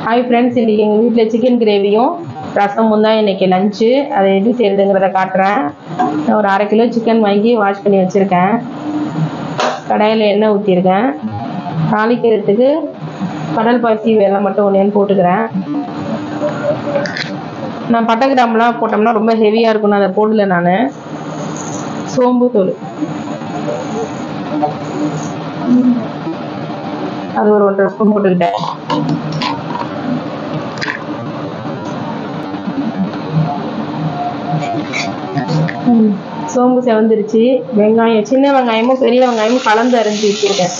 Hi friends, இன்றைக்கி எங்கள் வீட்டில் சிக்கன் கிரேவியும் ரசமும் தான் இன்றைக்கி லஞ்சு. அதை எப்படி செய்யுதுங்கிறத காட்டுறேன். ஒரு 1/2 கிலோ சிக்கன் வாங்கி வாஷ் பண்ணி வச்சுருக்கேன். கடாயில் எண்ணெய் ஊற்றிருக்கேன். தாளிக்கிறதுக்கு கடல் பாசி வெல்லம் மட்டும் ஒன்று போட்டுக்கிறேன். நான் பட்டை கிராம்பெலாம் போட்டோம்னா ரொம்ப ஹெவியாக இருக்கும்னு அதை போடல. நான் சோம்பு தூள் அது ஒரு 1.5 ஸ்பூன் போட்டுக்கிட்டேன். சோம்பு செவந்துருச்சு. வெங்காயம், சின்ன வெங்காயமும் பெரிய வெங்காயமும் கலந்து அரைஞ்சி வச்சுருக்கேன்.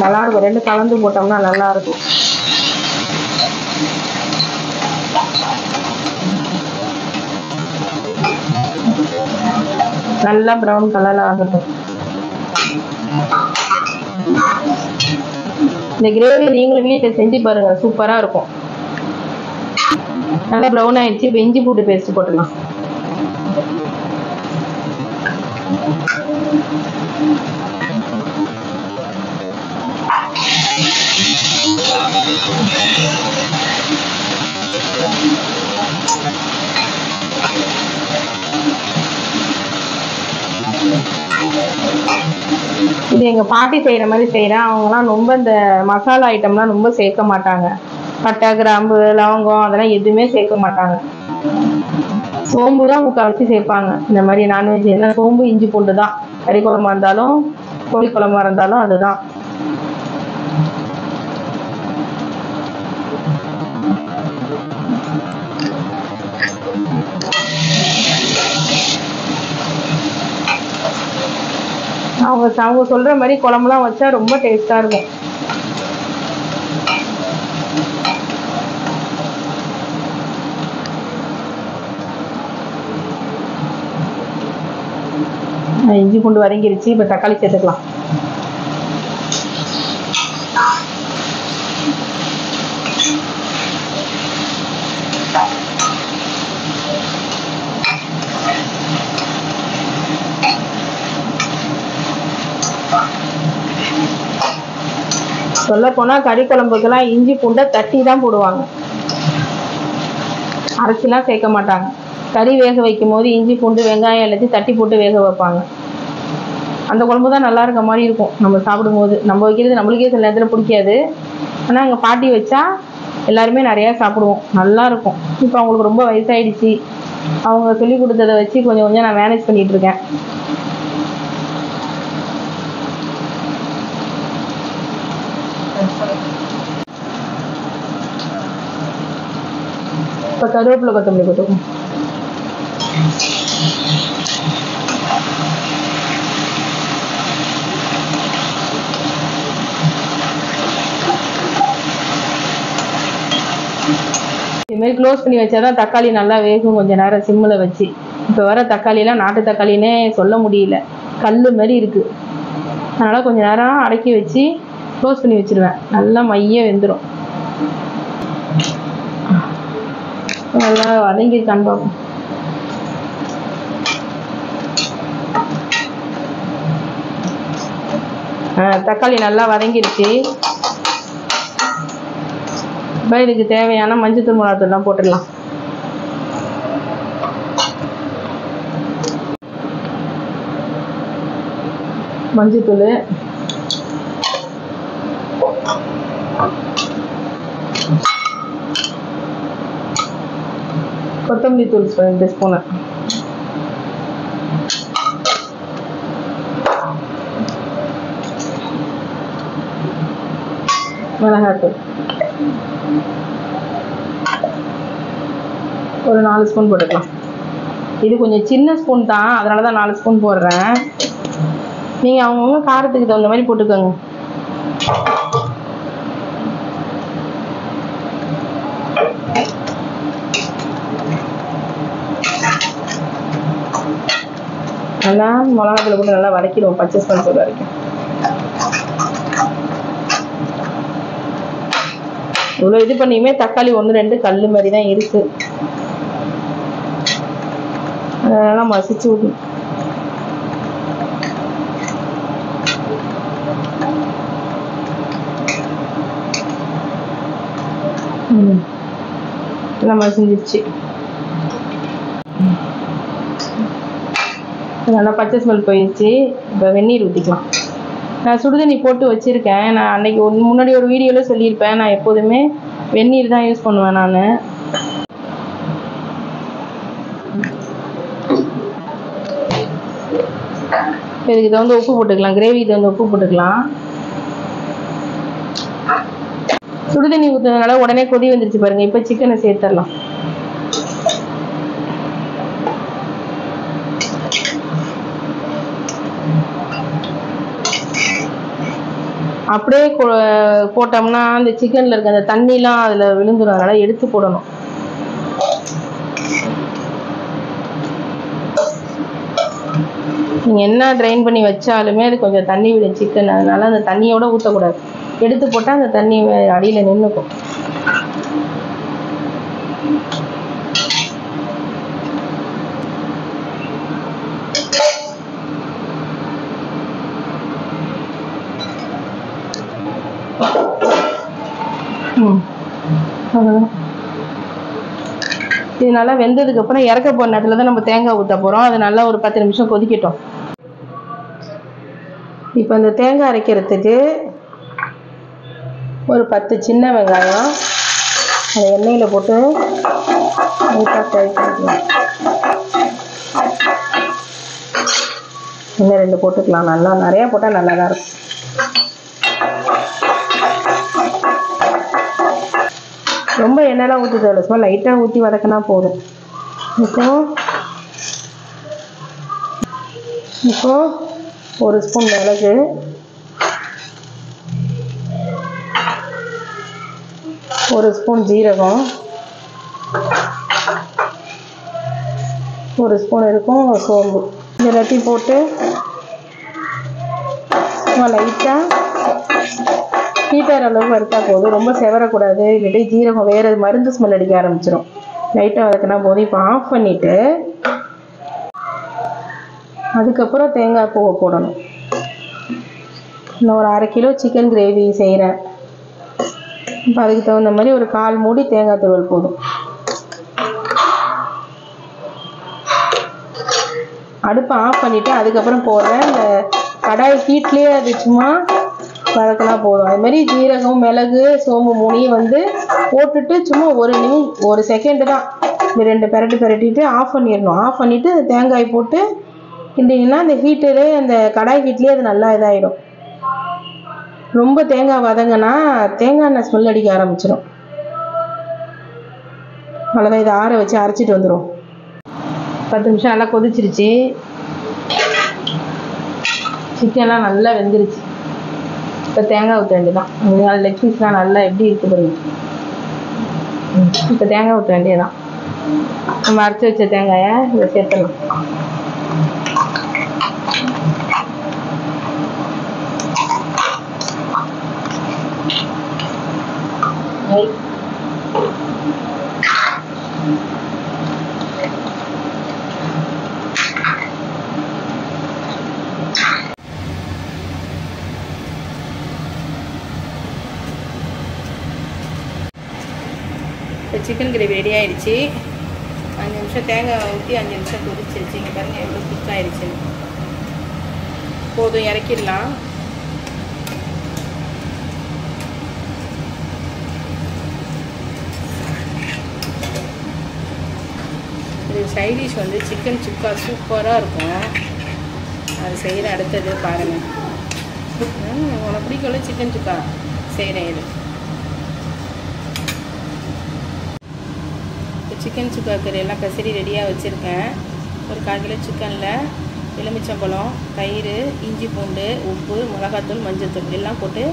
நல்லாயிருக்கும், 2 கலந்து போட்டோம்னா நல்லாயிருக்கும். நல்லா ப்ரௌன் கலரில் ஆகட்டும். இந்த கிரேவி நீங்களும் வீட்டில் செஞ்சு பாருங்கள், சூப்பராக இருக்கும். நல்லா ப்ரௌன் ஆயிடுச்சு. இப்போ இஞ்சி பூண்டு பேஸ்ட் போட்டுக்கலாம். இது எங்கள் பாட்டி செய்கிற மாதிரி செய்கிறேன். அவங்களாம் ரொம்ப இந்த மசாலா ஐட்டம்லாம் ரொம்ப சேர்க்க மாட்டாங்க. பட்டை, கிராம்பு, லவங்கம் அதெல்லாம் எதுவுமே சேர்க்க மாட்டாங்க. சோம்பு தான் முக்கால்வாசி சேர்ப்பாங்க. இந்த மாதிரி நான்வெஜ் எல்லாம் சோம்பு, இஞ்சி பூண்டு தான். கறி குழம்பா இருந்தாலும் கோழி குழம்பா இருந்தாலும் அதுதான். அவங்க சொல்ற மாதிரி குழம்புலாம் வச்சா ரொம்ப டேஸ்டா இருக்கும். இஞ்சி பூண்டு வதங்கிருச்சு. இப்போ தக்காளி சேர்த்துக்கலாம். சொல்ல போனால் கறி குழம்புக்கெல்லாம் இஞ்சி பூண்டை தட்டி தான் போடுவாங்க, அரைச்சிலாம் சேர்க்க மாட்டாங்க. கறி வேக வைக்கும் போது இஞ்சி பூண்டு வெங்காயம் எல்லாத்தையும் தட்டி போட்டு வேக வைப்பாங்க. அந்த குழம்பு தான் நல்லா இருக்க மாதிரி இருக்கும். நம்ம சாப்பிடும்போது நம்ம வைக்கிறது நம்மளுக்கே சில நேரத்தில் பிடிக்காது. ஆனால் எங்கள் பாட்டி வச்சா எல்லாருமே நிறையா சாப்பிடுவோம், நல்லா இருக்கும். இப்போ அவங்களுக்கு ரொம்ப வயசாயிடுச்சு. அவங்க சொல்லி கொடுத்ததை வச்சு கொஞ்சம் கொஞ்சம் நான் மேனேஜ் பண்ணிட்டு இருக்கேன். இப்போ கருவேப்பிலை கொத்தமல்லி போட்டுக்கோங்க. இதுமாரி க்ளோஸ் பண்ணி வச்சாதான் தக்காளி நல்லா வேகும். கொஞ்சம் நேரம் சிம்மில் வச்சு. இப்போ வர தக்காளிலாம் நாட்டு தக்காளின்னே சொல்ல முடியல, கல் மாதிரி இருக்குது. அதனால் கொஞ்சம் நேரம் அடக்கி வச்சு க்ளோஸ் பண்ணி வச்சுருவேன். நல்லா மைய வெந்துடும். நல்லா வதங்கிருக்கான்னு பார்ப்போம். தக்காளி நல்லா வதங்கிருச்சு. இப்போ இதுக்கு தேவையான மஞ்சத்தூள், மிளகாத்தூள்லாம் போட்டுடலாம். மஞ்சத்தூள், கொத்தமல்லி தூள் 2 ஸ்பூனு, மிளகாத்தூள் ஒரு 4 ஸ்பூன் போட்டுக்கலாம். இது கொஞ்சம் சின்ன ஸ்பூன் தான், அதனால தான் 4 ஸ்பூன் போடுறேன். நீங்கள் அவங்கவுங்க காரத்துக்கு தகுந்த மாதிரி போட்டுக்கோங்க. நல்லா மிளகாத்தூள் போட்டு நல்லா வதக்கிடுவோம், பச்சை ஸ்மெல் போடுற வரைக்கும். இவ்வளோ இது பண்ணியுமே தக்காளி 1-2 கல் மாதிரி தான் இருக்கு. அதெல்லாம் மசிச்சு விடணும். நம்ம செஞ்சிருச்சு. நல்லா பச்சை ஸ்மெல் போயிடுச்சு. இப்போ வெந்நீர் ஊற்றிக்கலாம். நான் சுடுதண்ணி போட்டு வச்சுருக்கேன். நான் அன்றைக்கி முன்னாடி ஒரு வீடியோவில் சொல்லியிருப்பேன், நான் எப்போதுமே வெந்நீர் தான் யூஸ் பண்ணுவேன் நான். இதுக்கு தகுந்த உப்பு போட்டுக்கலாம், கிரேவிக்கு தகுந்த உப்பு போட்டுக்கலாம். சுடுதண்ணி ஊற்றுறதுனால உடனே கொதி வந்துருச்சு பாருங்கள். இப்போ சிக்கனை சேர்த்துடலாம். அப்படியே போட்டோம்னா அந்த சிக்கனில் இருக்க அந்த தண்ணிலாம் அதில் விழுந்துடும். அதனால் எடுத்து போடணும். நீங்கள் என்ன ட்ரைன் பண்ணி வச்சாலுமே அது கொஞ்சம் தண்ணி விடும் சிக்கன். அதனால் அந்த தண்ணியோடு ஊற்றக்கூடாது. எடுத்து போட்டால் அந்த தண்ணி அடியில் நின்றுக்கும். இது நல்லா வெந்ததுக்கு அப்புறம் இறக்க போற நேரத்துல தான் நம்ம தேங்காய் ஊற்ற போறோம். அது நல்லா ஒரு 10 நிமிஷம் கொதிக்கட்டும். இப்போ இந்த தேங்காய் அரைக்கிறதுக்கு ஒரு 10 சின்ன வெங்காயம் அதை எண்ணெயில் போட்டு நீட்டாக ஃப்ரை பண்ணிக்கலாம். இன்னும் 2 போட்டுக்கலாம். நல்லா நிறையா போட்டால் நல்லா தான் இருக்கும். ரொம்ப எண்ணெய்லாம் ஊற்றி தேவையில்ல, சும்மா லைட்டாக ஊற்றி வதக்கினா போதும். இப்போ 1 ஸ்பூன் மிளகு, 1 ஸ்பூன் ஜீரகம், 1 ஸ்பூன் இருக்கும் சோம்பு, இது எல்லாத்தையும் போட்டு சும்மா லைட்டாக ஹீட்டர் அளவுக்கு வறுத்தா போதும். ரொம்ப செவரக்கூடாது, இல்லாட்டி ஜீரகம் வேறு மருந்து ஸ்மெல் அடிக்க ஆரம்பிச்சிடும். லைட்டாக வதக்கினா போதும். இப்போ ஆஃப் பண்ணிவிட்டு அதுக்கப்புறம் தேங்காய் பூவை போடணும். இன்னும் ஒரு 1/2 கிலோ சிக்கன் கிரேவி செய்கிறேன். இப்போ அதுக்கு தகுந்த மாதிரி ஒரு 1/4 மூடி தேங்காய் துருவல் போதும். அடுப்பை ஆஃப் பண்ணிவிட்டு அதுக்கப்புறம் போடுறேன். இந்த கடாய் ஹீட்லேயே அது சும்மா வதக்கினா போதும். அது மாதிரி ஜீரகம், மிளகு, சோம்பு 3 போட்டுட்டு சும்மா ஒரு செகண்டு தான் இந்த 2 பெரட்டிட்டு ஆஃப் பண்ணிடணும். ஆஃப் பண்ணிவிட்டு தேங்காய் போட்டு கிண்டிங்கன்னா அந்த ஹீட்டிலே அந்த கடாய் ஹீட்லேயே அது நல்லா இதாகிடும். ரொம்ப தேங்காய் வதங்கினா தேங்காய் எண்ணெய் ஸ்மெல் அடிக்க ஆரம்பிச்சிடும். அவ்வளோதான், இதை ஆற வச்சு அரைச்சிட்டு வந்துடும். 10 நிமிஷம் நல்லா கொதிச்சிருச்சு. சிக்கன்லாம் நல்லா வெந்துருச்சு. இப்போ தேங்காய் ஊற்ற வேண்டியதான். லெக் பீஸ்லாம் நல்லா எப்படி இருக்குது பாருங்க. இப்போ தேங்காய் ஊற்ற வேண்டியதான். நம்ம அரைச்சி வச்ச தேங்காயை இதை சேர்த்துடலாம். இப்போ சிக்கன் கிரேவி ரெடி ஆகிடுச்சு. 5 நிமிஷம் தேங்காய் ஊற்றி 5 நிமிஷம் கொதிச்சிருச்சு. இங்கே பாருங்கள் எவ்வளோ குக் ஆகிடுச்சு. போதும், இறக்கிடலாம். இது சைடிஷ் சிக்கன் சுக்கா சூப்பராக இருக்கும். அது செய்கிற அடுத்தது பாருங்கள். உனக்கு பிடிக்கல சிக்கன் சுக்கா செய்கிறேன். இது சிக்கன் சுக்கா கறி எல்லாம் பெசரி ரெடியாக வச்சுருக்கேன். ஒரு 1/4 கிலோ சிக்கனில் எலுமிச்சம்பழம், தயிர், இஞ்சி பூண்டு, உப்பு, மிளகாத்தூள், மஞ்சள்தூள் எல்லாம் போட்டு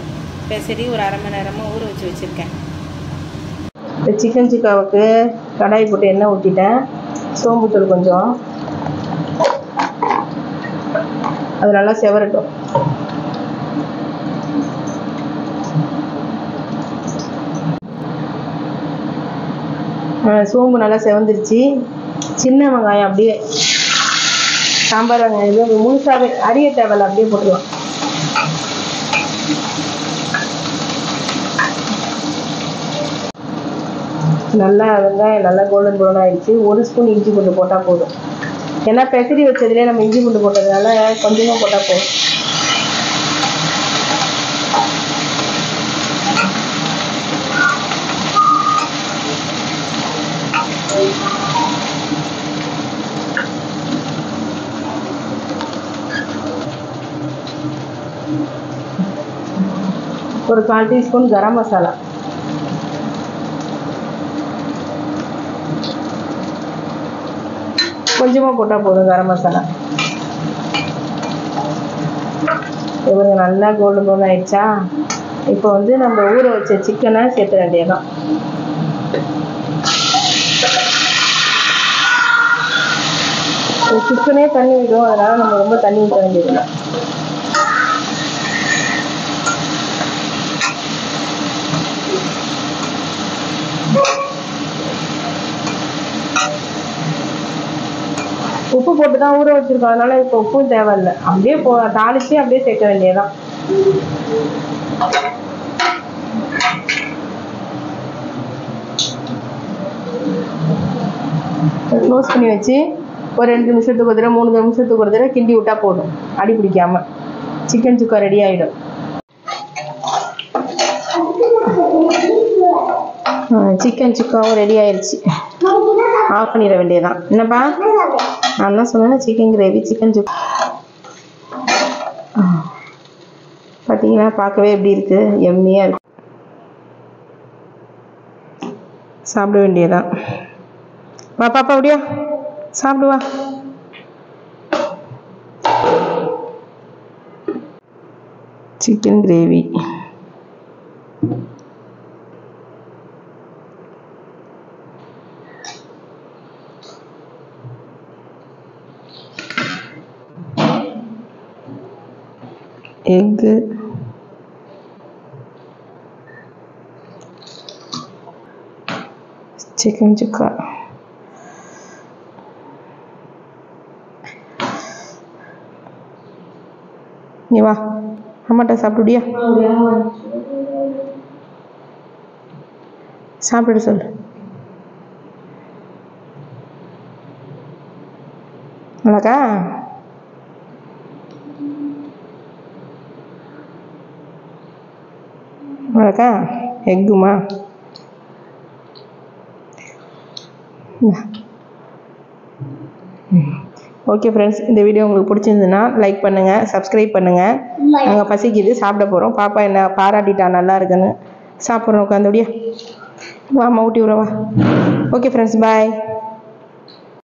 பெசரி ஒரு 1/2 மணி நேரமாக ஊற வச்சு வச்சுருக்கேன். இந்த சிக்கன் சுக்காவுக்கு கடாய் போட்டு எண்ணெய் ஊற்றிட்டேன். சோம்புத்தூள் கொஞ்சம், அது நல்லா செவரட்டும். சோம்பு நல்லா செவந்துருச்சு. சின்ன வெங்காயம் அப்படியே சாம்பார் வெங்காயம் முழுசாகவே அரிய தேவையில்ல, அப்படியே போட்டுக்கலாம். நல்லா வெங்காயம் நல்லா கோல்டன் ப்ரௌன் ஆயிடுச்சு. 1 ஸ்பூன் இஞ்சி பூண்டு போட்டால் போதும். ஏன்னா பெசரி வச்சதுலேயே நம்ம இஞ்சி பூண்டு போட்டதுனால கொஞ்சமாக போட்டால் போதும். ஒரு 1/4 டீஸ்பூன் கரம் மசாலா, கொஞ்சமாக போட்டால் போதும் கரம் மசாலா. இவங்க நல்லா கோல்டன் ப்ரௌன் ஆயிடுச்சா? இப்போ வந்து நம்ம ஊற வச்ச சிக்கனை சேர்த்த வேண்டியதான். சிக்கனே தண்ணி விடும், அதனால நம்ம ரொம்ப தண்ணி ஊற்ற வேண்டியதில்லை. உப்பு போட்டு தான் ஊற வச்சிருக்கோம், அதனால இப்போ உப்பும் தேவையில்லை. அப்படியே தாளிச்சு அப்படியே சேர்க்க வேண்டியதான். க்ளோஸ் பண்ணி வச்சு ஒரு 2 நிமிஷத்துக்கு ஒரு தடவை 3 நிமிஷத்துக்கு ஒரு தடவை கிண்டி விட்டா போதும். அடி பிடிக்காம சிக்கன் சுக்கா ரெடி ஆகிடும். சிக்கன் சுக்காவும் ரெடி ஆயிடுச்சு. ஆஃப் பண்ணிட வேண்டியதான். என்னப்பா நான் தான் சொன்னேன், சிக்கன் கிரேவி சிக்கன் சுக்கா. பார்த்தீங்கன்னா பார்க்கவே எப்படி இருக்கு, எம்மியாக இருக்கு. சாப்பிட வேண்டியதான். வா பாப்பா, அப்படியா சாப்பிடுவா. சிக்கன் கிரேவி எக்கு, சிக்கன் சுக்கா. நீ வா அம்மாட்ட சாப்பிடுடியா? சாப்பிட சொல்லு. நல்லாக்கா? நல்லாக்கா? எக்குமா? ஓகே ஃப்ரெண்ட்ஸ், இந்த வீடியோ உங்களுக்கு பிடிச்சிருந்ததுன்னா லைக் பண்ணுங்கள், சப்ஸ்கிரைப் பண்ணுங்கள். நாங்கள் பசிக்குது, சாப்பிட போகிறோம். பாப்பா என்ன பாராட்டிட்டா நல்லா இருக்குன்னு. சாப்பிட்றோம் உட்காந்து. அப்படியே வா, ஊட்டி விடுறவா. ஓகே ஃப்ரெண்ட்ஸ், பாய்.